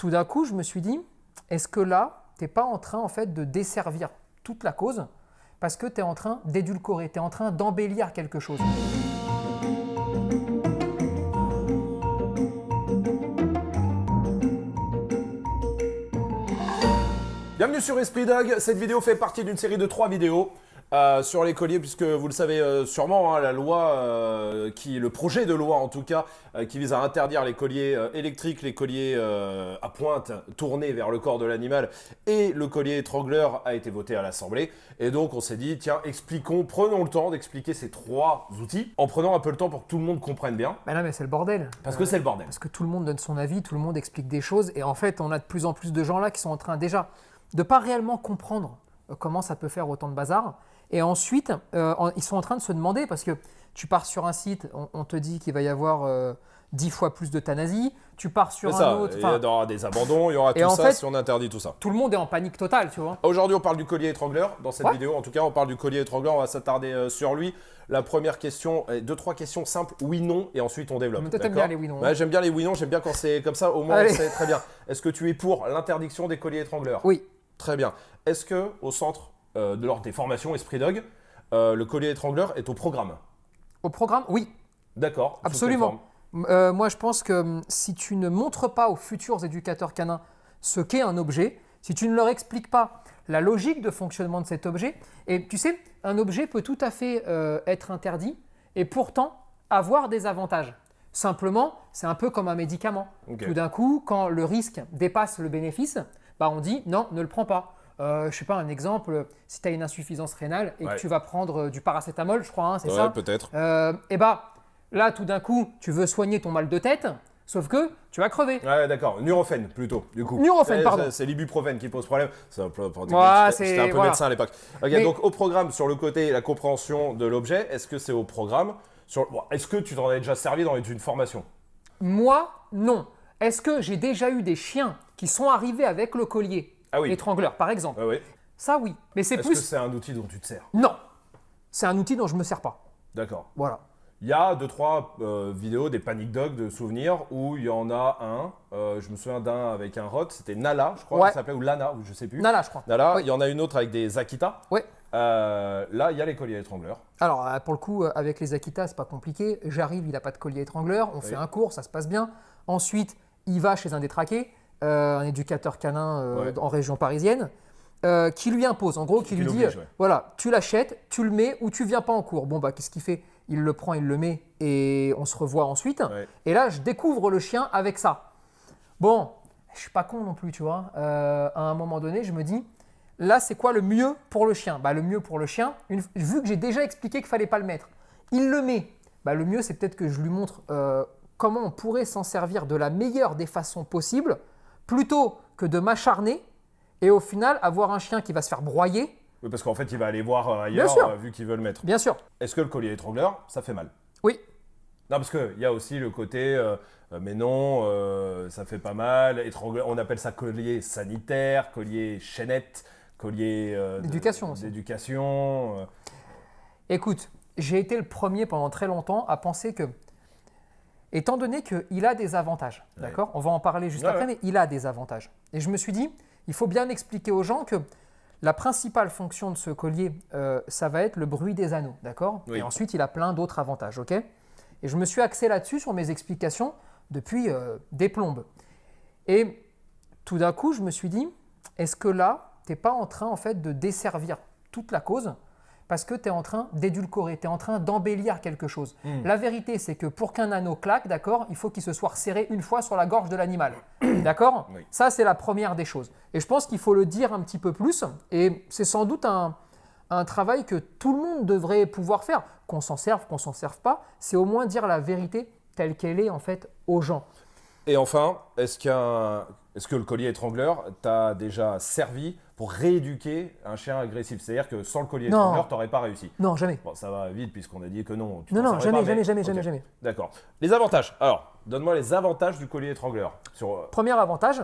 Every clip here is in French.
tout d'un coup, je me suis dit, est-ce que là, tu n'es pas en train en fait, de desservir toute la cause parce que tu es en train d'édulcorer, tu es en train d'embellir quelque chose. Bienvenue sur Esprit Dog, cette vidéo fait partie d'une série de 3 vidéos sur les colliers, puisque vous le savez sûrement, hein, la loi, le projet de loi en tout cas, qui vise à interdire les colliers électriques, les colliers à pointe tournés vers le corps de l'animal et le collier étrangleur a été voté à l'Assemblée. Et donc on s'est dit, tiens, prenons le temps d'expliquer ces 3 outils, en prenant un peu le temps pour que tout le monde comprenne bien. Ben là, mais c'est le bordel. Parce que c'est le bordel. Parce que tout le monde donne son avis, tout le monde explique des choses, et en fait, on a de plus en plus de gens là qui sont en train déjà de ne pas réellement comprendre comment ça peut faire autant de bazar. Et ensuite, ils sont en train de se demander, parce que tu pars sur un site, on te dit qu'il va y avoir 10 fois plus d'euthanasie, tu pars sur un autre… Il y aura des abandons, il y aura tout ça si on interdit tout ça. Tout le monde est en panique totale, tu vois. Aujourd'hui, on parle du collier étrangleur. Dans cette vidéo, en tout cas, on parle du collier étrangleur, on va s'attarder sur lui. La première question, 2-3 questions simples, oui, non, et ensuite on développe. Toi, t'aimes bien les oui, non. Ouais, j'aime bien les oui, non, j'aime bien quand c'est comme ça, au moins on sait très bien. Est-ce que tu es pour l'interdiction des colliers étrangleurs? Oui. Très bien. Est-ce que au centre lors des formations Esprit Dog, le collier étrangleur est au programme? Au programme, oui. D'accord. Absolument. Moi, je pense que si tu ne montres pas aux futurs éducateurs canins ce qu'est un objet, si tu ne leur expliques pas la logique de fonctionnement de cet objet, et tu sais, un objet peut tout à fait être interdit et pourtant avoir des avantages. Simplement, c'est un peu comme un médicament. Okay. Tout d'un coup, quand le risque dépasse le bénéfice, bah on dit non, ne le prends pas. Je ne sais pas, un exemple, si tu as une insuffisance rénale et que tu vas prendre du paracétamol, je crois, hein, c'est ça? Peut-être. Et bah là, tout d'un coup, tu veux soigner ton mal de tête, sauf que tu vas crever. Ouais, d'accord. Nurophène plutôt, du coup. Nurophène, pardon. C'est l'ibuprofène qui pose problème. J'étais un peu médecin à l'époque. Okay, donc au programme, sur le côté, la compréhension de l'objet, est-ce que c'est au programme est-ce que tu t'en as déjà servi dans une formation? Moi, non. Est-ce que j'ai déjà eu des chiens qui sont arrivés avec le collier étrangleur, par exemple? Oui. Ça, oui. Mais c'est plus… Est-ce que c'est un outil dont tu te sers? Non. C'est un outil dont je ne me sers pas. D'accord. Voilà. Il y a 2-3 vidéos, des panic dogs de souvenirs où il y en a un, je me souviens d'un avec un rot, c'était Nala, je crois, ça s'appelait, ou Lana, ou je sais plus. Nala, je crois. Nala, il y en a une autre avec des Akita. Oui. Là, il y a les colliers étrangleurs. Alors, pour le coup, avec les Akita, c'est pas compliqué. J'arrive, il n'a pas de collier étrangleur, on fait un cours, ça se passe bien. Ensuite, il va chez un détraqué, un éducateur canin en région parisienne, qui lui impose, en gros, qui lui dit, voilà, tu l'achètes, tu le mets ou tu viens pas en cours. Bon, bah, qu'est-ce qu'il fait? Il le prend, il le met et on se revoit ensuite. Ouais. Et là, je découvre le chien avec ça. Bon, je suis pas con non plus, tu vois. À un moment donné, je me dis, là, c'est quoi le mieux pour le chien? Bah, le mieux pour le chien, vu que j'ai déjà expliqué qu'il fallait pas le mettre, il le met. Bah, le mieux, c'est peut-être que je lui montre comment on pourrait s'en servir de la meilleure des façons possibles, plutôt que de m'acharner et au final avoir un chien qui va se faire broyer. Oui, parce qu'en fait, il va aller voir ailleurs vu qu'il veut le mettre. Bien sûr. Est-ce que le collier étrangleur, ça fait mal? Oui. Non, parce qu'il y a aussi le côté, mais non, ça fait pas mal. Étrangleur, on appelle ça collier sanitaire, collier chaînette, collier d'éducation. Écoute, j'ai été le premier pendant très longtemps à penser que, étant donné qu'il a des avantages, d'accord? On va en parler juste après, mais il a des avantages. Et je me suis dit, il faut bien expliquer aux gens que la principale fonction de ce collier, ça va être le bruit des anneaux, d'accord? Oui. Et ensuite, il a plein d'autres avantages, ok? Et je me suis axé là-dessus sur mes explications depuis des plombes. Et tout d'un coup, je me suis dit, est-ce que là, tu n'es pas en train en fait, de desservir toute la cause parce que tu es en train d'édulcorer, tu es en train d'embellir quelque chose. La vérité, c'est que pour qu'un anneau claque, d'accord, il faut qu'il se soit resserré une fois sur la gorge de l'animal. D'accord? Oui. Ça, c'est la première des choses. Et je pense qu'il faut le dire un petit peu plus. Et c'est sans doute un travail que tout le monde devrait pouvoir faire. Qu'on s'en serve, qu'on s'en serve pas, c'est au moins dire la vérité telle qu'elle est en fait aux gens. Et enfin, est-ce que le collier étrangleur t'a déjà servi pour rééduquer un chien agressif? C'est-à-dire que sans le collier étrangleur, tu n'aurais pas réussi? Non, jamais. Bon, ça va vite puisqu'on a dit que non. Non, jamais. D'accord. Les avantages. Alors, donne-moi les avantages du collier étrangleur. Premier avantage,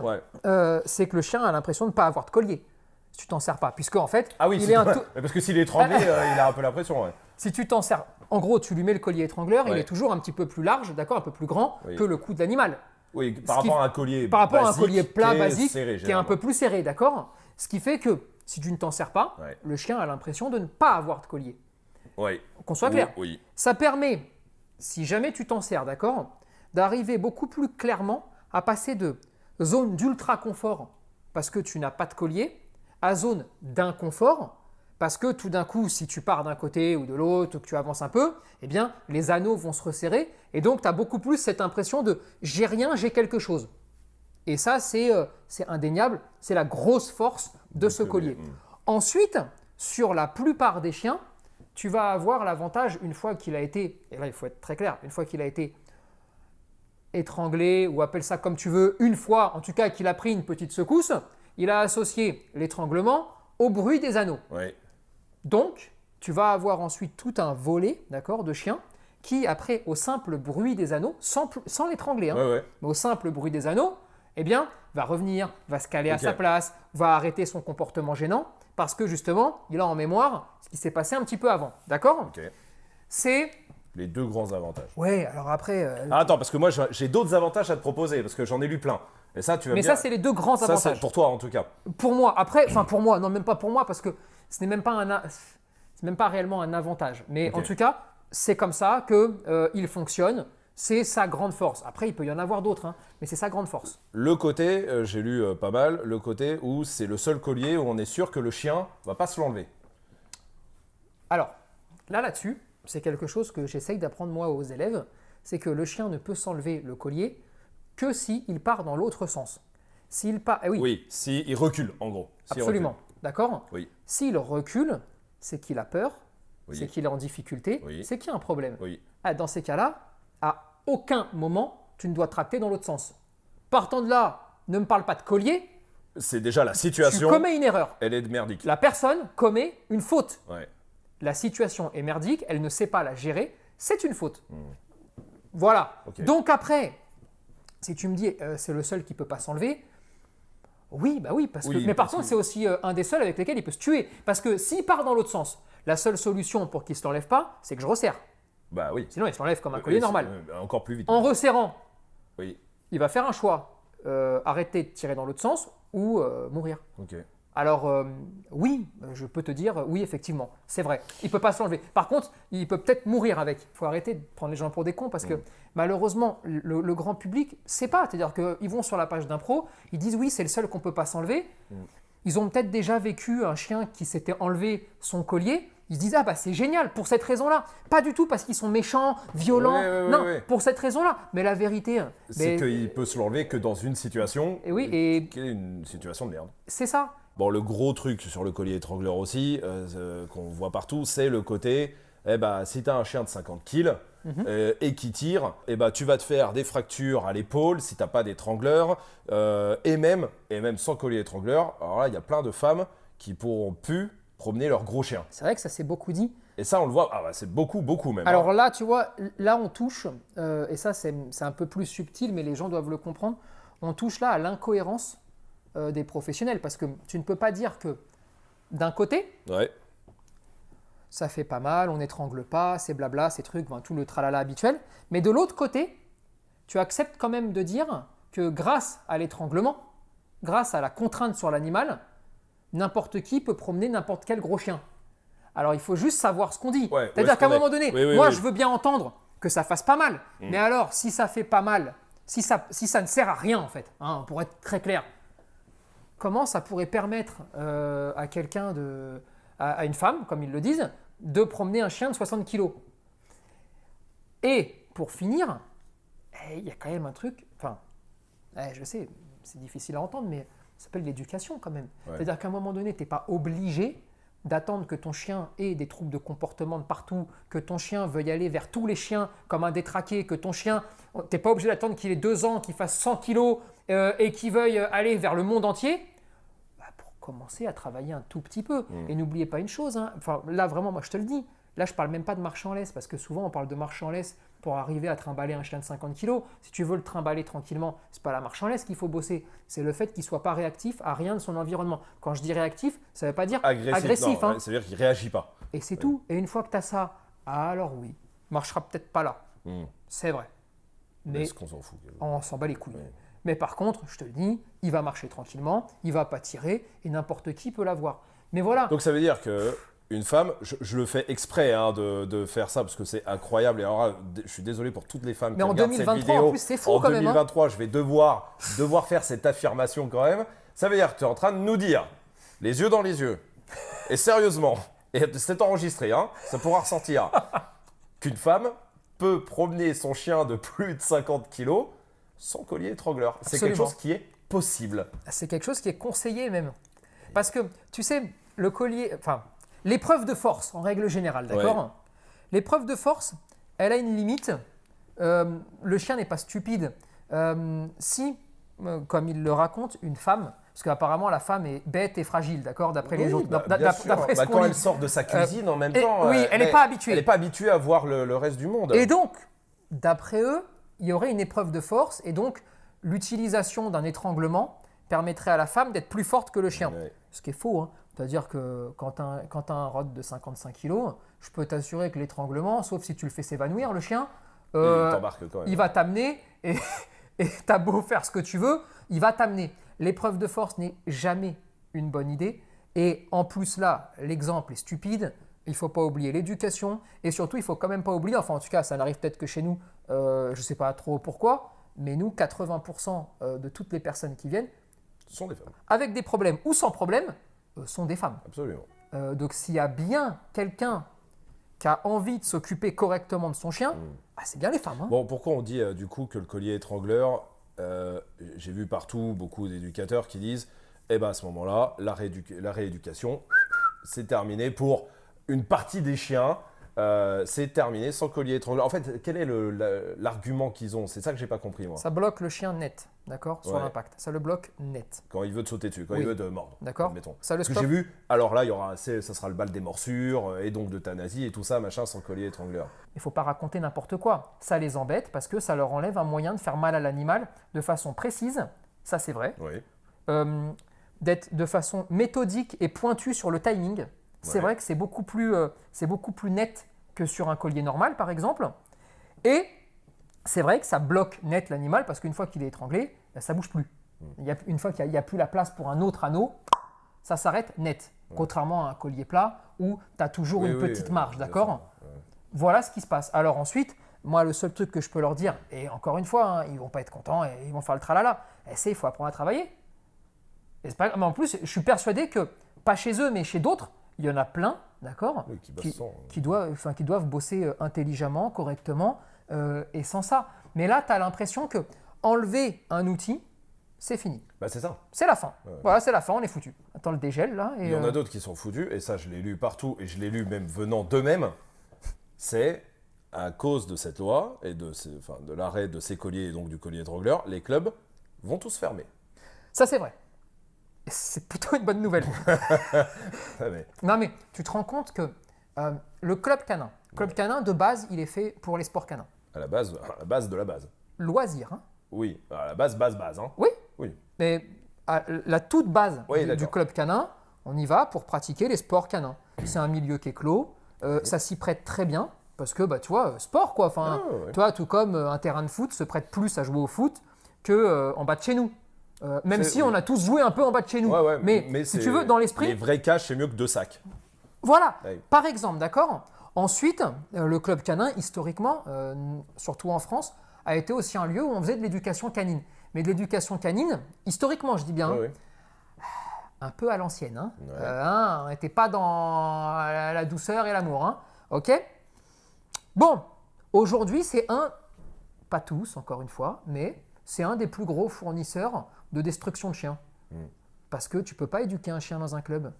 c'est que le chien a l'impression de ne pas avoir de collier. Si tu t'en sers pas, puisque en fait, il est parce que s'il est étranglé, il a un peu la pression. Ouais. Si tu t'en sers, en gros, tu lui mets le collier étrangleur, il est toujours un petit peu plus large, d'accord, un peu plus grand que le cou de l'animal. Oui, par rapport à un collier par rapport basique, à un collier plat qui est basique serré, qui est un peu plus serré, d'accord? Ce qui fait que si tu ne t'en sers pas, Ouais. le chien a l'impression de ne pas avoir de collier. Oui. Qu'on soit clair. Oui. Ça permet, si jamais tu t'en sers, d'accord, d'arriver beaucoup plus clairement à passer de zone d'ultra confort parce que tu n'as pas de collier à zone d'inconfort parce que tout d'un coup, si tu pars d'un côté ou de l'autre ou que tu avances un peu, eh bien, les anneaux vont se resserrer et donc tu as beaucoup plus cette impression de j'ai rien, j'ai quelque chose. Et ça, c'est indéniable, c'est la grosse force de ce collier. Ensuite, sur la plupart des chiens, tu vas avoir l'avantage, une fois qu'il a été, et là il faut être très clair, une fois qu'il a été étranglé, ou appelle ça comme tu veux, une fois en tout cas qu'il a pris une petite secousse, il a associé l'étranglement au bruit des anneaux. Oui. Donc, tu vas avoir ensuite tout un volet, d'accord, de chiens qui, après, au simple bruit des anneaux, sans l'étrangler, hein, Ouais. mais au simple bruit des anneaux, eh bien, va revenir, va se caler à Ok. sa place, va arrêter son comportement gênant, parce que justement, il a en mémoire ce qui s'est passé un petit peu avant, d'accord? Ok. C'est... Les deux grands avantages. Ouais, alors après... Ah, attends, parce que moi, j'ai d'autres avantages à te proposer, parce que j'en ai lu plein. Et ça, tu vas mais me dire... ça, c'est les deux grands Ça, avantages. c'est pour toi, en tout cas. Pour moi, après, enfin pour moi, non même pas pour moi parce que ce n'est même pas c'est même pas réellement un avantage. Mais Ok. en tout cas, c'est comme ça que il fonctionne. C'est sa grande force. Après, il peut y en avoir d'autres, hein, mais c'est sa grande force. Le côté, j'ai lu pas mal, le côté où c'est le seul collier où on est sûr que le chien va pas se l'enlever. Alors, là-dessus, c'est quelque chose que j'essaye d'apprendre moi aux élèves, c'est que le chien ne peut s'enlever le collier que s'il part dans l'autre sens. S'il part, eh oui, Oui, si il recule, en gros. S'il absolument, d'accord? recule. Oui, S'il recule, c'est qu'il a peur, Oui. c'est qu'il est en difficulté, Oui. c'est qu'il y a un problème. oui. Ah, dans ces cas-là, à aucun moment, tu ne dois tracter dans l'autre sens. Partant de là, ne me parle pas de collier, C'est déjà la tu situation, commets une erreur. elle est merdique. La personne commet une faute. Ouais. La situation est merdique, elle ne sait pas la gérer, c'est une faute. Voilà. Ok. Donc après, si tu me dis c'est le seul qui ne peut pas s'enlever, oui, bah oui, parce que. Oui, Mais par parce contre, que- c'est aussi un des seuls avec lesquels il peut se tuer. Parce que s'il part dans l'autre sens, la seule solution pour qu'il ne se l'enlève pas, c'est que je resserre. Bah oui. Sinon, il se l'enlève comme un collier Oui, normal. Encore plus vite. En resserrant, Oui, il va faire un choix. Arrêter de tirer dans l'autre sens ou mourir. ok. Alors oui, je peux te dire, oui, effectivement, c'est vrai. Il ne peut pas se l'enlever. Par contre, il peut peut-être mourir avec. Il faut arrêter de prendre les gens pour des cons parce que malheureusement, le grand public ne sait pas. C'est-à-dire qu'ils vont sur la page d'impro, ils disent oui, c'est le seul qu'on ne peut pas s'enlever. Ils ont peut-être déjà vécu un chien qui s'était enlevé son collier. Ils se disent ah bah c'est génial pour cette raison-là. Pas du tout parce qu'ils sont méchants, violents. Ouais, non, ouais. pour cette raison-là. Mais la vérité, C'est mais- qu'il peut se l'enlever que dans une situation Et oui, et- qui est une situation de merde. c'est ça. Bon, le gros truc sur le collier étrangleur aussi, qu'on voit partout, c'est le côté, eh ben, si tu as un chien de 50 kills et qui tire, eh ben, tu vas te faire des fractures à l'épaule si tu n'as pas d'étrangleur, et même sans collier étrangleur. Alors là, il y a plein de femmes qui pourront plus promener leur gros chien. C'est vrai que ça s'est beaucoup dit. Et ça, on le voit, ah bah, c'est beaucoup même. Alors hein. là, tu vois, là on touche, et ça c'est un peu plus subtil, mais les gens doivent le comprendre, on touche là à l'incohérence des professionnels, parce que tu ne peux pas dire que d'un côté, Ouais, ça fait pas mal, on n'étrangle pas, c'est blabla, ces trucs, ben, tout le tralala habituel, mais de l'autre côté, tu acceptes quand même de dire que grâce à l'étranglement, grâce à la contrainte sur l'animal, n'importe qui peut promener n'importe quel gros chien. Alors il faut juste savoir ce qu'on dit. Ouais, C'est-à-dire ouais, qu'à un ce qu'on moment est. donné, Oui, moi oui. je veux bien entendre que ça fasse pas mal. Mais alors, si ça fait pas mal, si ça ne sert à rien en fait, hein, pour être très clair, comment ça pourrait permettre à quelqu'un, à une femme, comme ils le disent, de promener un chien de 60 kilos? Et pour finir, il y a quand même un truc, enfin, je sais, c'est difficile à entendre, mais ça s'appelle l'éducation quand même. Ouais. C'est-à-dire qu'à un moment donné, tu n'es pas obligé d'attendre que ton chien ait des troubles de comportement de partout, que ton chien veuille aller vers tous les chiens comme un détraqué, que ton chien, tu n'es pas obligé d'attendre qu'il ait 2 ans, qu'il fasse 100 kilos et qu'il veuille aller vers le monde entier. Bah, pour commencer à travailler un tout petit peu. Et n'oubliez pas une chose, hein, enfin, là vraiment, moi je te le dis, là je ne parle même pas de marche en laisse, parce que souvent on parle de marche en laisse pour arriver à trimballer un chien de 50 kg. Si tu veux le trimballer tranquillement, ce n'est pas la marche en laisse qu'il faut bosser, c'est le fait qu'il ne soit pas réactif à rien de son environnement. Quand je dis réactif, ça ne veut pas dire agressif, non, hein. ouais, ça veut dire qu'il réagit pas. Et c'est tout. Et une fois que tu as ça, alors oui, marchera peut-être pas là. C'est vrai. Mais est-ce qu'on s'en fout? on s'en bat les couilles. Ouais. Mais par contre, je te le dis, il va marcher tranquillement, il va pas tirer et n'importe qui peut l'avoir. Mais voilà. Donc ça veut dire que une femme, je le fais exprès de faire ça parce que c'est incroyable. Et alors là, je suis désolé pour toutes les femmes Mais qui en regardent cette 2023, vidéo. en plus, c'est fou en quand même. 2023, je vais devoir faire cette affirmation quand même. Ça veut dire que tu es en train de nous dire, les yeux dans les yeux, et sérieusement, et c'est enregistré, hein, ça pourra ressentir, qu'une femme peut promener son chien de plus de 50 kilos sans collier étrangleur. C'est quelque Absolument. chose qui est possible. C'est quelque chose qui est conseillé même. Parce que, tu sais, le collier, enfin, l'épreuve de force en règle générale, d'accord? Ouais. L'épreuve de force, elle a une limite. Le chien n'est pas stupide. Si, comme il le raconte, une femme, parce qu'apparemment la femme est bête et fragile, d'accord, d'après les autres, bien sûr. d'après ce qu'on Quand lit. elle sort de sa cuisine en même temps, oui, elle n'est pas habituée. Elle n'est pas habituée à voir le reste du monde. Et donc, d'après eux, il y aurait une épreuve de force et donc l'utilisation d'un étranglement permettrait à la femme d'être plus forte que le chien. Ouais. Ce qui est faux, hein. C'est-à-dire que quand tu as un rod de 55 kg, je peux t'assurer que l'étranglement, sauf si tu le fais s'évanouir, le chien, Il t'embarque quand même. il va t'amener et t'as beau faire ce que tu veux, il va t'amener. L'épreuve de force n'est jamais une bonne idée. Et en plus là, l'exemple est stupide. Il ne faut pas oublier l'éducation et surtout, il ne faut quand même pas oublier, enfin en tout cas, ça n'arrive peut-être que chez nous, je ne sais pas trop pourquoi, mais nous, 80% de toutes les personnes qui viennent, Ce sont des femmes, avec des problèmes ou sans problème, sont des femmes. absolument. Donc s'il y a bien quelqu'un qui a envie de s'occuper correctement de son chien, c'est bien les femmes. Hein. Bon, pourquoi on dit du coup que le collier étrangleur, j'ai vu partout beaucoup d'éducateurs qui disent, eh ben à ce moment-là, la rééducation, c'est terminé pour une partie des chiens. C'est terminé sans collier étrangleur. En fait, quel est l'argument qu'ils ont? C'est ça que j'ai pas compris moi. Ça bloque le chien net, d'accord, sur Ouais. l'impact. Ça le bloque net, Quand il veut te sauter dessus, quand Oui. il veut te mordre. d'accord. Admettons. Ça le Ce que stoppe. j'ai vu, alors là, ça sera le bal des morsures et donc d'euthanasie et tout ça, machin, sans collier étrangleur. Il ne faut pas raconter n'importe quoi. Ça les embête parce que ça leur enlève un moyen de faire mal à l'animal de façon précise, ça c'est vrai. Oui. D'être de façon méthodique et pointue sur le timing. C'est Ouais. vrai que c'est beaucoup plus net que sur un collier normal, par exemple. Et c'est vrai que ça bloque net l'animal parce qu'une fois qu'il est étranglé, ça ne bouge plus. Une fois qu'il n'y a plus la place pour un autre anneau, ça s'arrête net. Contrairement à un collier plat où tu as toujours une petite marge, bien d'accord? sûr. Ouais. Voilà ce qui se passe. Alors ensuite, moi, le seul truc que je peux leur dire, et encore une fois, hein, ils vont pas être contents et ils vont faire le tralala, il faut apprendre à travailler. Et c'est pas... Mais en plus, je suis persuadé que, pas chez eux, mais chez d'autres, il y en a plein, d'accord, Oui, qui bossent sans, qui doivent bosser intelligemment, correctement, et sans ça. Mais là, tu as l'impression que enlever un outil, c'est fini. Bah, c'est ça. C'est la fin. Ouais. Voilà, c'est la fin, on est foutu. Attends le dégel, là. Et, Il y en a d'autres qui sont foutus, et ça, je l'ai lu partout, et je l'ai lu même venant d'eux-mêmes. C'est à cause de cette loi et de l'arrêt de ces colliers et donc du collier étrangleur, les clubs vont tous fermer. Ça, c'est vrai. Et c'est plutôt une bonne nouvelle. Ouais. Non, mais tu te rends compte que le club canin, de base, il est fait pour les sports canins. À la base de la base. Loisir, hein. Oui, à la base. Hein. Oui, Oui. mais à la toute base Oui, du d'accord. club canin, on y va pour pratiquer les sports canins. C'est un milieu qui est clos, ça s'y prête très bien, parce que, bah, tu vois, sport, quoi. Enfin, Ah, ouais. tu vois, tout comme un terrain de foot se prête plus à jouer au foot qu'en bas de chez nous. Même si on a tous joué un peu en bas de chez nous. Ouais, mais si c'est- tu veux, dans l'esprit, Les vrais caches, c'est mieux que deux sacs. voilà, Ouais. par exemple, d'accord. Ensuite, le club canin, historiquement, surtout en France, a été aussi un lieu où on faisait de l'éducation canine. Mais de l'éducation canine, historiquement, je dis bien, Ouais. un peu à l'ancienne. Hein. Ouais. On n'était pas dans la douceur et l'amour. Hein. Ok. Bon, aujourd'hui, c'est pas tous, encore une fois, mais c'est un des plus gros fournisseurs de destruction de chiens. Parce que tu peux pas éduquer un chien dans un club.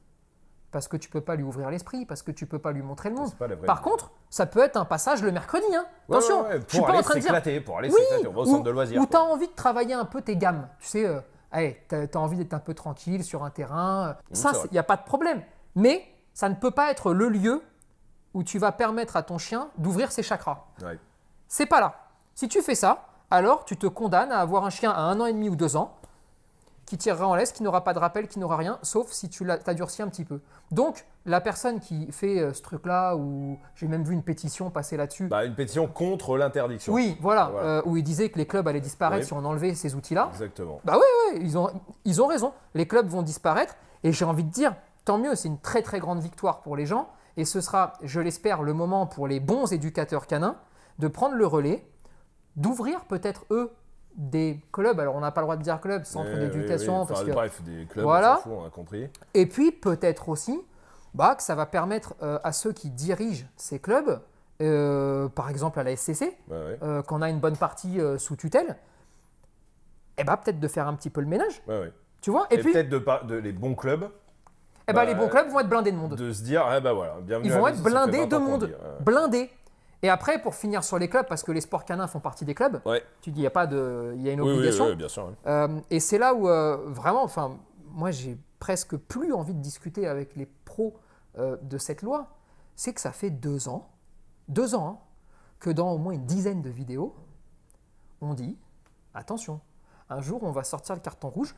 Parce que tu peux pas lui ouvrir l'esprit, parce que tu peux pas lui montrer le monde. C'est pas la vraie Par vie. contre, ça peut être un passage le mercredi. Hein. Ouais, Attention, ouais, je suis pour pas aller en train de dire. s'éclater, pour aller Oui, s'éclater au centre de loisirs. Ou tu quoi. as envie de travailler un peu tes gammes. Tu sais, tu as envie d'être un peu tranquille sur un terrain. Ça, c'est vrai. il n'y a pas de problème. Mais ça ne peut pas être le lieu où tu vas permettre à ton chien d'ouvrir ses chakras. Ouais. C'est pas là. Si tu fais ça, alors tu te condamnes à avoir un chien à 1 an et demi ou 2 ans qui tirera en laisse, qui n'aura pas de rappel, qui n'aura rien, sauf si tu t'as durci un petit peu. Donc, la personne qui fait ce truc-là, ou j'ai même vu une pétition passer là-dessus. Bah, une pétition contre l'interdiction. Oui, voilà. Où ils disaient que les clubs allaient disparaître si on enlevait ces outils-là. Exactement. Bah oui, ils ont raison. Les clubs vont disparaître et j'ai envie de dire, tant mieux, c'est une très très grande victoire pour les gens. Et ce sera, je l'espère, le moment pour les bons éducateurs canins de prendre le relais, d'ouvrir peut-être eux des clubs, alors on n'a pas le droit de dire club, centre d'éducation, parce que bref, des clubs, voilà. On s'en fout, on a compris. Et puis peut-être aussi que ça va permettre à ceux qui dirigent ces clubs, par exemple à la SCC, qu'on a une bonne partie sous tutelle, peut-être de faire un petit peu le ménage. Tu vois, et puis peut-être les bons clubs. Les bons clubs vont être blindés de monde. De se dire, voilà, bienvenue. Ils vont être blindés de monde, blindés. Et après, pour finir sur les clubs, parce que les sports canins font partie des clubs, tu dis, il y a une obligation. Oui, bien sûr. Et c'est là où, vraiment, moi, j'ai presque plus envie de discuter avec les pros de cette loi. C'est que ça fait 2 ans, que dans au moins une dizaine de vidéos, on dit, attention, un jour, on va sortir le carton rouge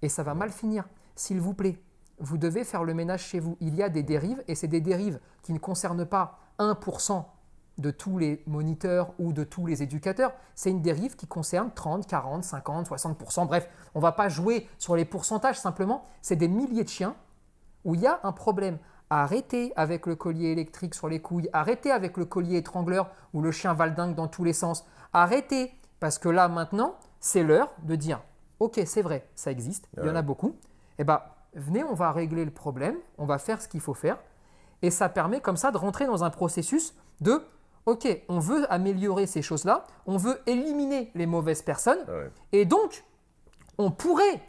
et ça va mal finir. S'il vous plaît, vous devez faire le ménage chez vous. Il y a des dérives et c'est des dérives qui ne concernent pas 1% de tous les moniteurs ou de tous les éducateurs, c'est une dérive qui concerne 30, 40, 50, 60%. Bref, on ne va pas jouer sur les pourcentages simplement. C'est des milliers de chiens où il y a un problème. Arrêtez avec le collier électrique sur les couilles. Arrêtez avec le collier étrangleur où le chien valdingue dans tous les sens. Arrêtez, parce que là, maintenant, c'est l'heure de dire « Ok, c'est vrai, ça existe, il y en a beaucoup. » Venez, on va régler le problème, on va faire ce qu'il faut faire. Et ça permet comme ça de rentrer dans un processus de ok, on veut améliorer ces choses-là, on veut éliminer les mauvaises personnes, et donc on pourrait,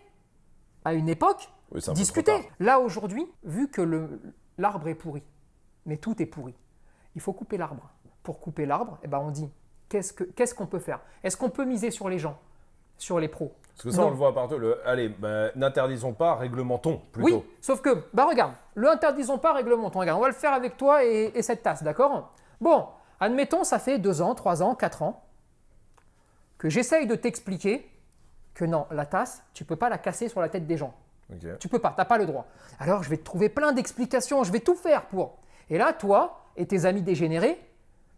à une époque, discuter. Là aujourd'hui, vu que l'arbre est pourri, mais tout est pourri, il faut couper l'arbre. Pour couper l'arbre, on dit qu'est-ce qu'on peut faire? Est-ce qu'on peut miser sur les gens, sur les pros? Parce que ça, on le voit partout. Allez, n'interdisons pas, réglementons plutôt. Oui, sauf que, regarde, le interdisons pas, réglementons. Regarde, on va le faire avec toi et cette tasse, d'accord? Bon, admettons, ça fait 2 ans, 3 ans, 4 ans que j'essaye de t'expliquer que non, la tasse, tu ne peux pas la casser sur la tête des gens. Okay. Tu peux pas, tu n'as pas le droit. Alors, je vais te trouver plein d'explications, je vais tout faire pour. Et là, toi et tes amis dégénérés,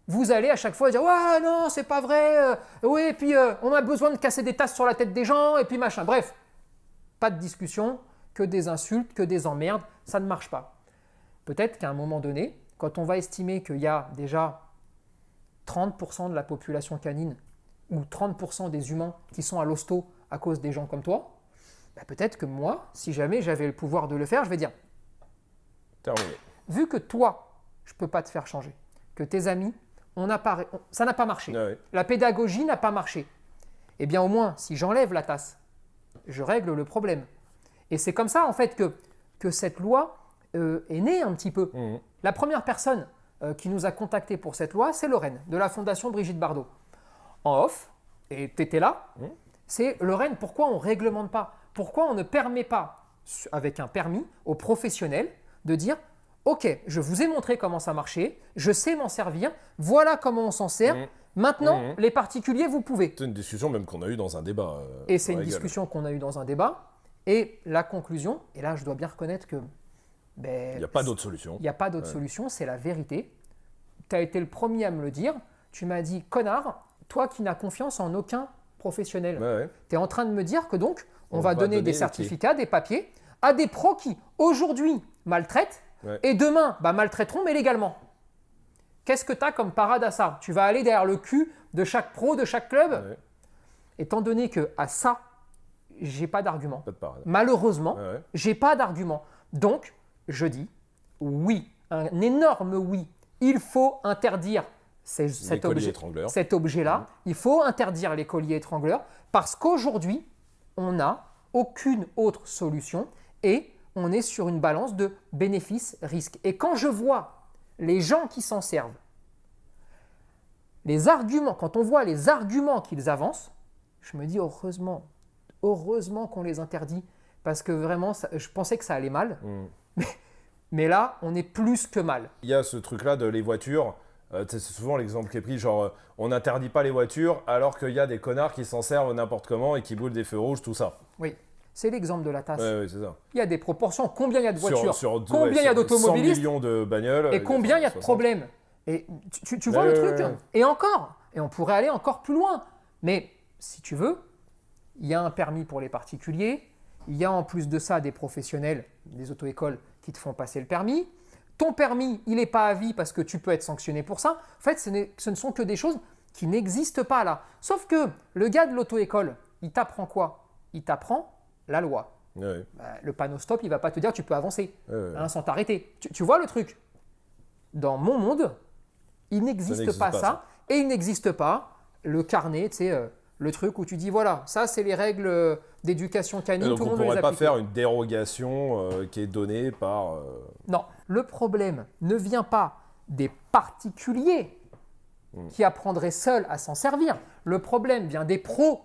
vous allez à chaque fois dire « Ouais, non, c'est pas vrai. Oui, et puis on a besoin de casser des tasses sur la tête des gens, et puis machin. » Bref, pas de discussion, que des insultes, que des emmerdes, ça ne marche pas. Peut-être qu'à un moment donné, quand on va estimer qu'il y a déjà 30% de la population canine ou 30% des humains qui sont à l'hosto à cause des gens comme toi, peut-être que moi, si jamais j'avais le pouvoir de le faire, je vais dire « Terminé. Vu que toi, je ne peux pas te faire changer, que tes amis, ça n'a pas marché. La pédagogie n'a pas marché. Eh bien, au moins, si j'enlève la tasse, je règle le problème. » Et c'est comme ça, en fait, que cette loi est née un petit peu. La première personne qui nous a contactés pour cette loi, c'est Lorraine, de la Fondation Brigitte Bardot. En off, et tu étais là, c'est Lorraine, pourquoi on ne réglemente pas? Pourquoi on ne permet pas, avec un permis, aux professionnels de dire ok, je vous ai montré comment ça marchait, je sais m'en servir, voilà comment on s'en sert. Maintenant, les particuliers, vous pouvez. C'est une discussion même qu'on a eue dans un débat. Et c'est une discussion qu'on a eue dans un débat. Et la conclusion, et là je dois bien reconnaître que… il n'y a pas d'autre solution. Il n'y a pas d'autre solution, c'est la vérité. Tu as été le premier à me le dire. Tu m'as dit, connard, toi qui n'as confiance en aucun professionnel. Tu es en train de me dire que donc, on va donner des certificats, des papiers à des pros qui, aujourd'hui, maltraitent. Et demain, maltraiteront, mais légalement. Qu'est-ce que tu as comme parade à ça? Tu vas aller derrière le cul de chaque pro, de chaque club? Étant donné qu'à ça, j'ai pas d'argument. Malheureusement, j'ai pas d'argument. Donc, je dis oui, un énorme oui. Il faut interdire cet objet-là. Il faut interdire les colliers étrangleurs parce qu'aujourd'hui, on n'a aucune autre solution et on est sur une balance de bénéfices-risques. Et quand je vois les gens qui s'en servent, les arguments, quand on voit les arguments qu'ils avancent, je me dis heureusement qu'on les interdit parce que vraiment, je pensais que ça allait mal. Mais là, on est plus que mal. Il y a ce truc-là de les voitures. C'est souvent l'exemple qui est pris, genre on n'interdit pas les voitures alors qu'il y a des connards qui s'en servent n'importe comment et qui brûlent des feux rouges, tout ça. Oui. C'est l'exemple de la tasse. Ouais, c'est ça. Il y a des proportions. Combien il y a de voitures, Sur combien il y a d'automobilistes 100 millions de bagnoles. et combien il y a de problèmes. Et tu vois le truc. Et encore, et on pourrait aller encore plus loin. Mais si tu veux, il y a un permis pour les particuliers. Il y a en plus de ça des professionnels, des auto-écoles qui te font passer le permis. Ton permis, il n'est pas à vie parce que tu peux être sanctionné pour ça. En fait, ce ne sont que des choses qui n'existent pas là. Sauf que le gars de l'auto-école, il t'apprend quoi? Il t'apprend la loi. Ouais. Le panneau stop, il ne va pas te dire tu peux avancer sans t'arrêter. Tu vois le truc? Dans mon monde, il n'existe pas ça. Et il n'existe pas le carnet, tu sais, le truc où tu dis voilà, ça c'est les règles d'éducation canine, donc tout le monde on ne les pourrait pas applique. faire une dérogation qui est donnée par... Non, le problème ne vient pas des particuliers qui apprendraient seuls à s'en servir. Le problème vient des pros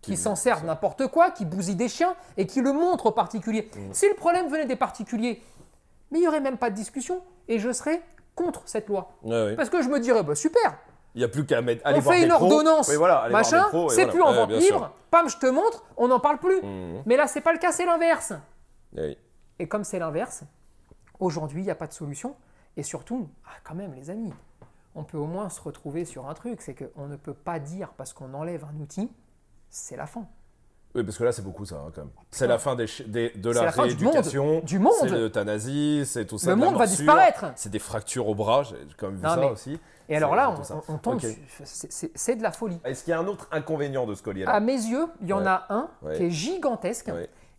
qui s'en servent n'importe quoi, qui bousillent des chiens et qui le montrent aux particuliers. Si le problème venait des particuliers, mais il n'y aurait même pas de discussion et je serais contre cette loi. Parce que je me dirais, bah, super, il n'y a plus qu'à mettre... on fait une ordonnance, machin, c'est plus en vente libre, sûr. pam, je te montre, on n'en parle plus. Mais là, c'est pas le cas, c'est l'inverse. Oui. Et comme c'est l'inverse, aujourd'hui, il n'y a pas de solution. Et surtout, quand même, les amis, on peut au moins se retrouver sur un truc, c'est qu'on ne peut pas dire parce qu'on enlève un outil, c'est la fin. Oui, parce que là, c'est beaucoup ça, hein, quand même. C'est la fin de la la fin rééducation. du monde. C'est l'euthanasie, c'est tout ça. Le monde va disparaître. C'est des fractures au bras, j'ai quand même vu ça aussi. Et alors là, c'est on tombe, c'est de la folie. Est-ce qu'il y a un autre inconvénient de ce collier-là? À mes yeux, il y en a un qui est gigantesque.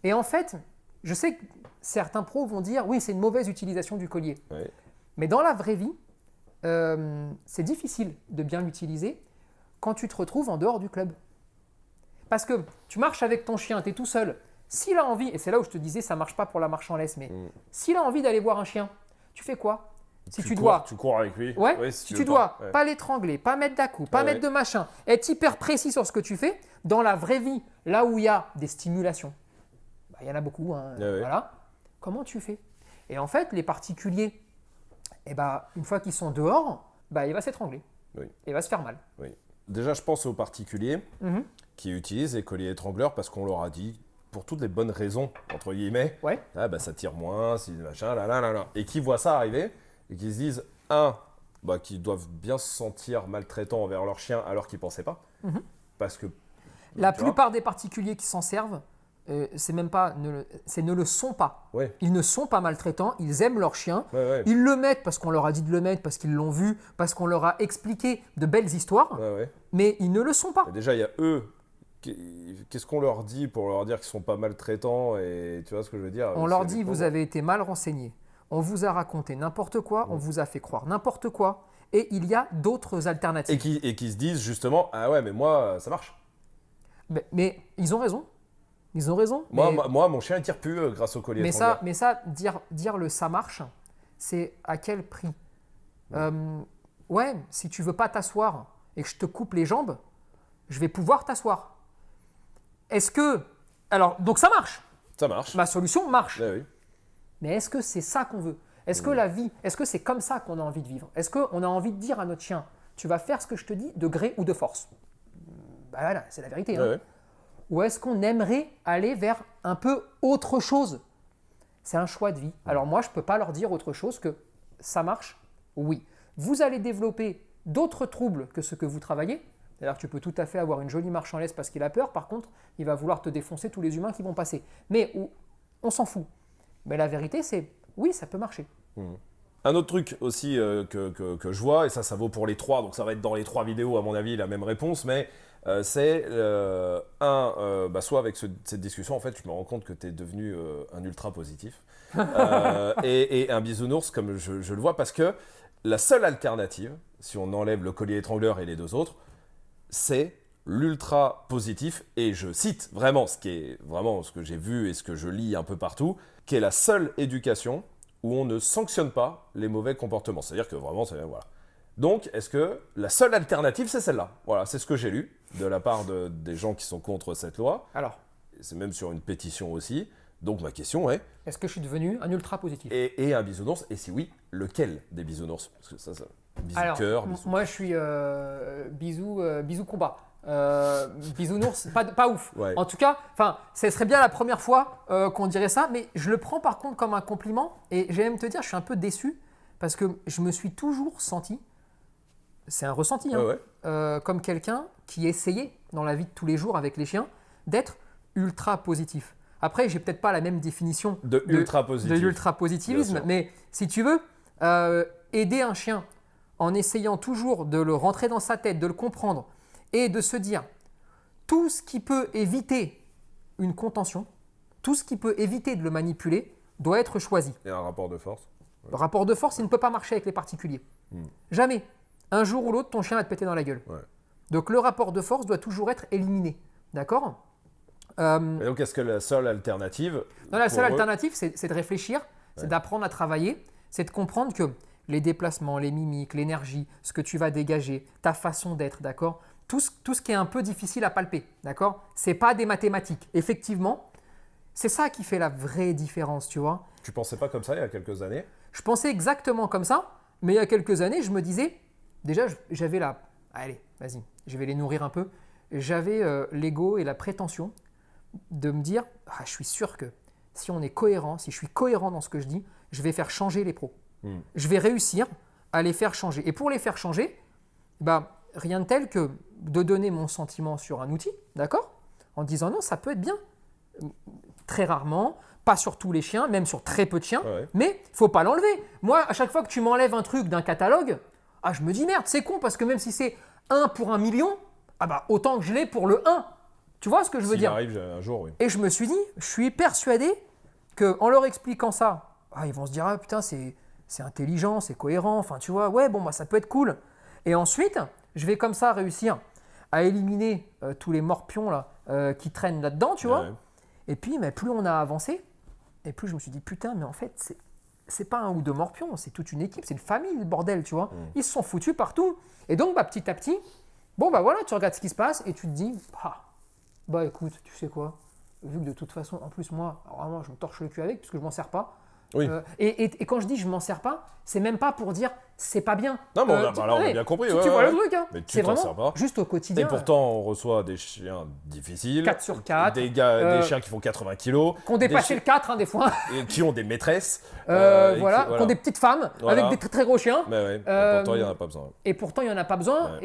Et en fait, je sais que certains pros vont dire oui, c'est une mauvaise utilisation du collier. Mais dans la vraie vie, c'est difficile de bien l'utiliser quand tu te retrouves en dehors du club. Parce que tu marches avec ton chien, tu es tout seul. S'il a envie, et c'est là où je te disais ça ne marche pas pour la marche en laisse, mais s'il a envie d'aller voir un chien, tu fais quoi? Si tu cours avec lui. Si tu dois pas l'étrangler, pas mettre d'à-coups, pas mettre de machin, être hyper précis sur ce que tu fais, dans la vraie vie, là où il y a des stimulations, il y en a beaucoup, voilà. Comment tu fais? Et en fait, les particuliers, une fois qu'ils sont dehors, il va s'étrangler. Il va se faire mal. Déjà, je pense aux particuliers qui utilisent les colliers étrangleurs parce qu'on leur a dit, pour toutes les bonnes raisons, entre guillemets, ça tire moins, si machin, et qui voient ça arriver et qui se disent, qu'ils doivent bien se sentir maltraitants envers leur chien alors qu'ils ne pensaient pas. Parce que la plupart des particuliers qui s'en servent, c'est même pas, ne le sont pas. Ils ne sont pas maltraitants, ils aiment leur chien, ils le mettent parce qu'on leur a dit de le mettre, parce qu'ils l'ont vu, parce qu'on leur a expliqué de belles histoires, mais ils ne le sont pas. Et déjà, il y a eux, qu'est-ce qu'on leur dit pour leur dire qu'ils ne sont pas maltraitants, et tu vois ce que je veux dire? On leur dit, vous avez été mal renseignés, on vous a raconté n'importe quoi, on vous a fait croire n'importe quoi, et il y a d'autres alternatives. Et qui se disent justement, ah ouais, mais moi, ça marche. Mais ils ont raison. Ils ont raison. Moi, mon chien ne tire plus grâce au collier. Mais ça, dire le ça marche, c'est à quel prix? Si tu veux pas t'asseoir et que je te coupe les jambes, je vais pouvoir t'asseoir. Est-ce que... Alors, donc ça marche. Ça marche. Ma solution marche. Oui. Mais est-ce que c'est ça qu'on veut? Est-ce que la vie, est-ce que c'est comme ça qu'on a envie de vivre? Est-ce qu'on a envie de dire à notre chien, tu vas faire ce que je te dis de gré ou de force? Voilà, c'est la vérité. Ou est-ce qu'on aimerait aller vers un peu autre chose? C'est un choix de vie. Alors moi, je ne peux pas leur dire autre chose que ça marche, oui. Vous allez développer d'autres troubles que ce que vous travaillez. C'est-à-dire que tu peux tout à fait avoir une jolie marche en laisse parce qu'il a peur. Par contre, il va vouloir te défoncer tous les humains qui vont passer. Mais on s'en fout. Mais la vérité, c'est oui, ça peut marcher. Un autre truc aussi que je vois, et ça vaut pour les trois, donc ça va être dans les 3 vidéos à mon avis la même réponse, mais c'est soit avec cette discussion, en fait, je me rends compte que tu es devenu un ultra positif et un bisounours comme je le vois, parce que la seule alternative, si on enlève le collier étrangleur et les 2 autres, c'est l'ultra positif, et je cite vraiment ce que j'ai vu et ce que je lis un peu partout, qui est la seule éducation où on ne sanctionne pas les mauvais comportements. C'est-à-dire que vraiment, voilà. Donc, est-ce que la seule alternative, c'est celle-là? Voilà, c'est ce que j'ai lu de la part des gens qui sont contre cette loi. Alors, c'est même sur une pétition aussi. Donc, ma question est... Est-ce que je suis devenu un ultra positif? Et un bisounours? Et si oui, lequel des bisounours? Parce que ça bisou cœur, bisou... Moi, je suis bisou combat. Bisounours, pas ouf. Ouais. En tout cas, ce serait bien la première fois qu'on dirait ça, mais je le prends par contre comme un compliment. Et j'ai même te dire, je suis un peu déçu parce que je me suis toujours senti, c'est un ressenti, comme quelqu'un qui essayait dans la vie de tous les jours avec les chiens d'être ultra positif. Après, j'ai peut-être pas la même définition de ultra-positivisme, mais si tu veux, aider un chien en essayant toujours de le rentrer dans sa tête, de le comprendre et de se dire tout ce qui peut éviter une contention, tout ce qui peut éviter de le manipuler doit être choisi. Et un rapport de force. Le rapport de force, il ne peut pas marcher avec les particuliers. Jamais. Un jour ou l'autre, ton chien va te péter dans la gueule. Ouais. Donc le rapport de force doit toujours être éliminé. D'accord ? Et donc, est-ce que la seule alternative La seule alternative, c'est de réfléchir, c'est d'apprendre à travailler, c'est de comprendre que les déplacements, les mimiques, l'énergie, ce que tu vas dégager, ta façon d'être, d'accord ? Tout ce qui est un peu difficile à palper, d'accord ? C'est pas des mathématiques. Effectivement, c'est ça qui fait la vraie différence, tu vois ? Tu pensais pas comme ça il y a quelques années? Je pensais exactement comme ça, mais il y a quelques années, je me disais, déjà, j'avais la... Allez, vas-y, je vais les nourrir un peu. J'avais l'ego et la prétention de me dire, je suis sûr que si on est cohérent, si je suis cohérent dans ce que je dis, je vais faire changer les pros. Je vais réussir à les faire changer. Et pour les faire changer, rien de tel que de donner mon sentiment sur un outil, d'accord ? En disant non, ça peut être bien. Très rarement, pas sur tous les chiens, même sur très peu de chiens, mais il ne faut pas l'enlever. Moi, à chaque fois que tu m'enlèves un truc d'un catalogue, je me dis merde, c'est con parce que même si c'est 1 pour 1 million, autant que je l'ai pour le 1. Tu vois ce que je veux dire ? Arrive un jour, oui. Et je me suis dit, je suis persuadé qu'en leur expliquant ça, ils vont se dire putain, c'est intelligent, c'est cohérent, enfin tu vois, ça peut être cool. Et ensuite, je vais comme ça réussir à éliminer tous les morpions là, qui traînent là-dedans, tu vois. Et puis, plus on a avancé, et plus je me suis dit putain, mais en fait, c'est pas 1 ou 2 morpions, c'est toute une équipe, c'est une famille, le bordel, tu vois. Ils se sont foutus partout. Et donc, petit à petit, voilà, tu regardes ce qui se passe et tu te dis, écoute, tu sais quoi, vu que de toute façon, en plus moi, vraiment, je me torche le cul avec parce que je m'en sers pas. Oui. Et quand je dis je m'en sers pas, c'est même pas pour dire c'est pas bien. Non, mais là, on a bien compris. Tu vois le truc, hein. Mais tu c'est t'en vraiment sers pas. juste au quotidien. Et pourtant, on reçoit des chiens difficiles. 4 sur 4. Des chiens qui font 80 kilos. Qui ont dépassé le 4 des fois. Et qui ont des maîtresses. Qui ont des petites femmes avec des très très gros chiens. Mais pourtant, il n'y en a pas besoin. Et pourtant, il n'y en a pas besoin.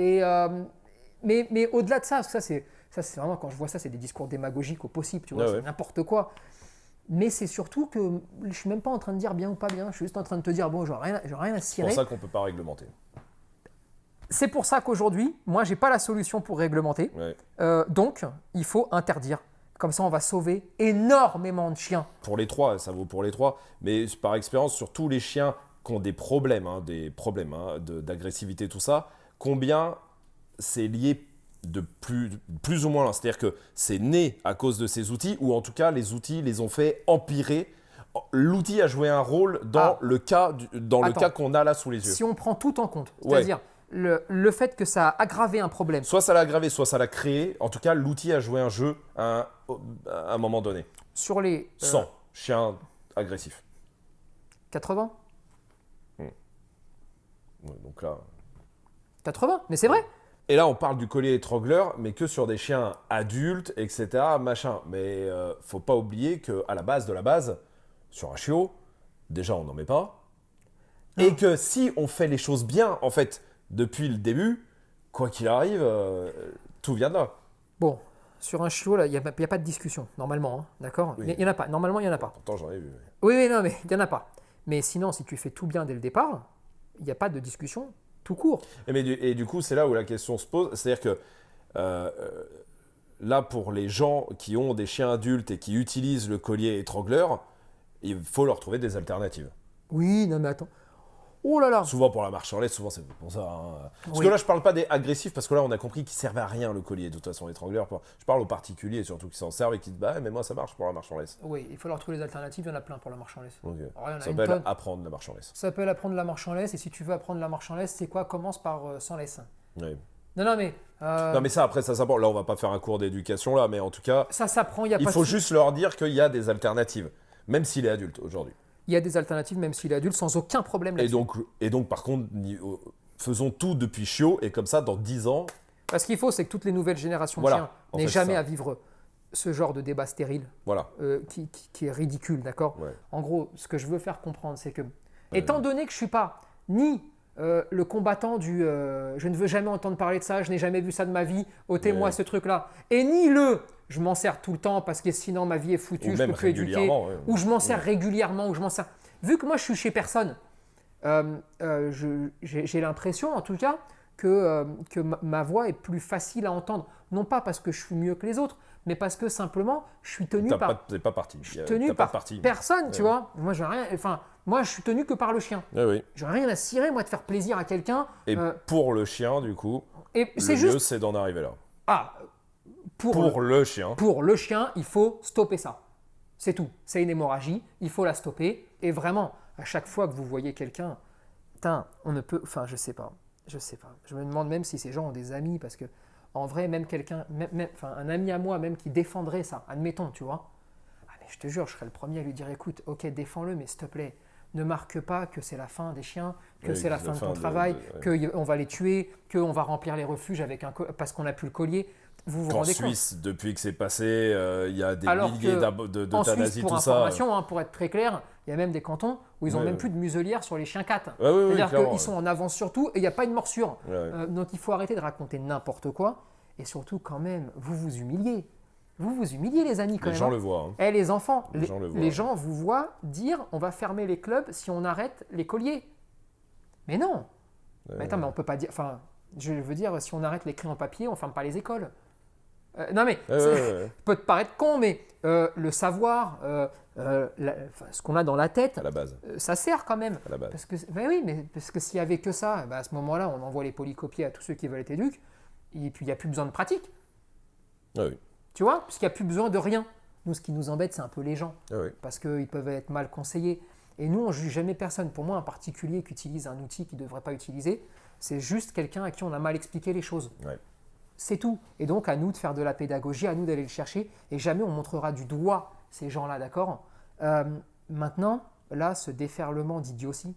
Mais au-delà de ça, parce que ça, c'est vraiment, quand je vois ça, c'est des discours démagogiques au possible, tu vois, c'est n'importe quoi. Mais c'est surtout que je ne suis même pas en train de dire bien ou pas bien, je suis juste en train de te dire, j'aurais rien à cirer. C'est pour ça qu'on ne peut pas réglementer. C'est pour ça qu'aujourd'hui, moi, je n'ai pas la solution pour réglementer. Donc, il faut interdire. Comme ça, on va sauver énormément de chiens. Pour les 3, ça vaut pour les 3. Mais par expérience, sur tous les chiens qui ont des problèmes d'agressivité, tout ça, combien c'est lié de plus ou moins là. C'est-à-dire que c'est né à cause de ces outils, ou en tout cas, les outils les ont fait empirer. L'outil a joué un rôle dans le cas qu'on a là sous les yeux. Si on prend tout en compte, c'est-à-dire le fait que ça a aggravé un problème. Soit ça l'a aggravé, soit ça l'a créé. En tout cas, l'outil a joué un jeu à un moment donné. Sur les 100 chiens agressifs. 80 donc là... 80, mais c'est vrai. Et là, on parle du collier étrangleur, mais que sur des chiens adultes, etc. Machin. Mais faut pas oublier qu'à la base de la base, sur un chiot, déjà, on n'en met pas. Et que si on fait les choses bien, en fait, depuis le début, quoi qu'il arrive, tout vient de là. Bon, sur un chiot, il n'y a pas de discussion, normalement, hein, d'accord ? Il n'y en a pas, normalement, il n'y en a pas. Pourtant, j'en ai vu. Oui, non, mais il n'y en a pas. Mais sinon, si tu fais tout bien dès le départ, il n'y a pas de discussion tout court. Et du coup, c'est là où la question se pose. C'est-à-dire que là, pour les gens qui ont des chiens adultes et qui utilisent le collier étrangleur, il faut leur trouver des alternatives. Oui, non mais attends. Oh là là. Souvent pour la marche en laisse, souvent c'est pour ça. Hein. Parce que là, je parle pas des agressifs, parce que là, on a compris qu'ils servaient à rien le collier. De toute façon, l'étrangleur. Je parle aux particuliers surtout qui s'en servent et qui disent mais moi ça marche pour la marche en laisse. Oui, il faut leur trouver des alternatives. Il y en a plein pour la marche en laisse. Okay. Alors, ça s'appelle apprendre la marche en laisse. Ça s'appelle apprendre la marche en laisse. Et si tu veux apprendre la marche en laisse, c'est quoi ? Commence par sans laisse. Oui. Non mais. Non mais ça après ça s'apprend. Là, on va pas faire un cours d'éducation là, mais en tout cas. Ça s'apprend. Il faut juste leur dire qu'il y a des alternatives, même s'il est adulte aujourd'hui. Il y a des alternatives, même s'il est adulte, sans aucun problème là-dessus. Et donc, par contre, faisons tout depuis chiot, et comme ça, dans 10 ans, Parce qu'il faut, c'est que toutes les nouvelles générations de Voilà, chiens en n'aient fait, jamais ça. à vivre ce genre de débat stérile Voilà. qui est ridicule, d'accord? Ouais. En gros, ce que je veux faire comprendre, c'est que, étant donné que je ne suis pas ni le combattant du je ne veux jamais entendre parler de ça, je n'ai jamais vu ça de ma vie, ôtez-moi Ouais. ce truc-là, et ni le je m'en sers tout le temps parce que sinon ma vie est foutue, Ou je ne même peux plus éduquer, régulièrement, ouais. ou je m'en sers régulièrement, ou je m'en sers. Vu que moi je suis chez personne, j'ai l'impression en tout cas que ma voix est plus facile à entendre. Non pas parce que je suis mieux que les autres, mais parce que simplement je suis tenu T'es pas parti. je suis tenu par personne, tu vois. Moi, je suis tenu que par le chien. Oui, oui. J'ai rien à cirer, moi, de faire plaisir à quelqu'un. Et pour le chien, du coup, Et le c'est mieux, juste. c'est d'en arriver là. Ah, Pour le chien. pour le chien, il faut stopper ça. C'est tout. C'est une hémorragie, il faut la stopper. Et vraiment, à chaque fois que vous voyez quelqu'un, putain, on ne peut. Enfin, je sais pas. Je me demande même si ces gens ont des amis, parce que en vrai, même quelqu'un, un ami à moi, même qui défendrait ça, admettons, tu vois. Ah, mais je te jure, je serais le premier à lui dire, écoute, ok, défends-le, mais s'il te plaît, ne marque pas que c'est la fin des chiens, que Oui, c'est la que fin de fin ton de- travail, ouais. qu'on va les tuer, qu'on va remplir les refuges avec parce qu'on n'a plus le collier. Vous vous Qu'en rendez compte? Suisse, depuis que c'est passé, il y a des Alors milliers que en Suisse, d'euthanasie, pour tout ça. information, hein, pour être très clair, il y a même des cantons où ils n'ont Ouais, même ouais. plus de muselière sur les chiens cat. Ouais, ouais, ouais, C'est-à-dire clairement, qu'ils sont en avance sur tout et il n'y a pas une morsure. Ouais, ouais. Donc il faut arrêter de raconter n'importe quoi. Et surtout, quand même, vous vous humiliez. Vous vous humiliez, les amis, quand Les même. gens hein. le voient. Hein. Eh, les enfants, Les gens le voient. les gens vous voient dire on va fermer les clubs si on arrête les colliers. Mais non. Mais attends, mais on peut pas dire. Enfin, je veux dire, si on arrête les crayons papier, on ferme pas les écoles. Non mais, Ouais, ouais, ouais. peut te paraître con, mais le savoir, ce qu'on a dans la tête, À la base. ça sert quand même. À la base. Parce que, ben oui, mais parce que s'il y avait que ça, ben à ce moment-là, on envoie les polycopiés à tous ceux qui veulent être éduques, et puis il n'y a plus besoin de pratique. Ah oui. Tu vois, puisqu'il n'y a plus besoin de rien. Nous, ce qui nous embête, c'est un peu les gens, Ah oui. parce qu'ils peuvent être mal conseillés. Et nous, on ne juge jamais personne. Pour moi, un particulier qui utilise un outil qu'il ne devrait pas utiliser, c'est juste quelqu'un à qui on a mal expliqué les choses. Ouais. C'est tout. Et donc, à nous de faire de la pédagogie, à nous d'aller le chercher. Et jamais on montrera du doigt ces gens-là, d'accord? Maintenant, là, ce déferlement d'idiotie,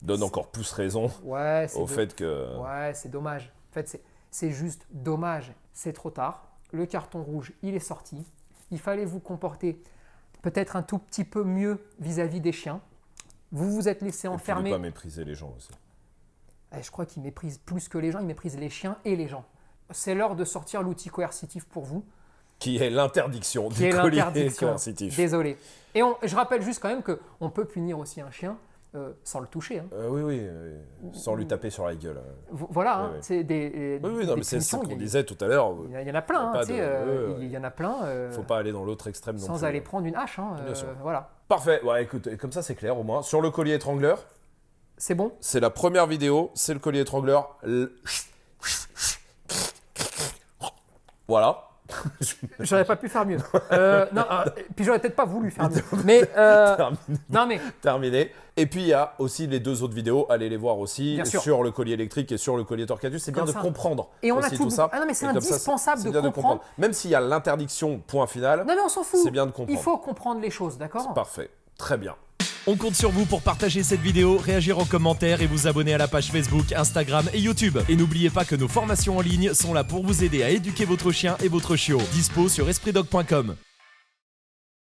Donne encore plus raison ouais, au fait que. ouais, c'est dommage. En fait, c'est juste dommage. C'est trop tard. Le carton rouge, il est sorti. Il fallait vous comporter peut-être un tout petit peu mieux vis-à-vis des chiens. Vous vous êtes laissé Et puis enfermer. ne pas mépriser les gens aussi. Je crois qu'ils méprisent plus que les gens, ils méprisent les chiens et les gens. C'est l'heure de sortir l'outil coercitif pour vous, Qui est l'interdiction qui du est collier l'interdiction. coercitif. Désolé. Et je rappelle juste quand même qu'on peut punir aussi un chien sans le toucher. Hein. Oui, oui. Sans lui taper sur la gueule. Voilà, hein, oui. c'est des Oui, oui, des non, mais c'est ce punitions, qu'on il y a- disait tout à l'heure. Il y en a plein, Il y a hein, pas tu sais, de- il y en a plein. Faut pas aller dans l'autre extrême non sans plus. aller prendre une hache. Hein, Bien sûr. voilà. Parfait. Ouais, écoute, comme ça c'est clair au moins. Sur le collier étrangleur, C'est bon? c'est la première vidéo, c'est le collier étrangleur. Voilà. J'aurais pas pu faire mieux. Non, puis j'aurais peut-être pas voulu faire mieux. Mais non, mais Terminé. Et puis il y a aussi les deux autres vidéos, allez les voir aussi, Bien sûr. sur le collier électrique et sur le collier Torquatus. C'est bien Comme de ça. comprendre Et on a aussi tout ça. Ah non, mais c'est Et comme ça, indispensable c'est de bien comprendre. Même s'il y a l'interdiction, point final, non, mais on s'en fout. c'est bien de comprendre. Il faut comprendre les choses, d'accord? Parfait. Très bien. On compte sur vous pour partager cette vidéo, réagir en commentaire et vous abonner à la page Facebook, Instagram et YouTube. Et n'oubliez pas que nos formations en ligne sont là pour vous aider à éduquer votre chien et votre chiot. Dispo sur espritdog.com.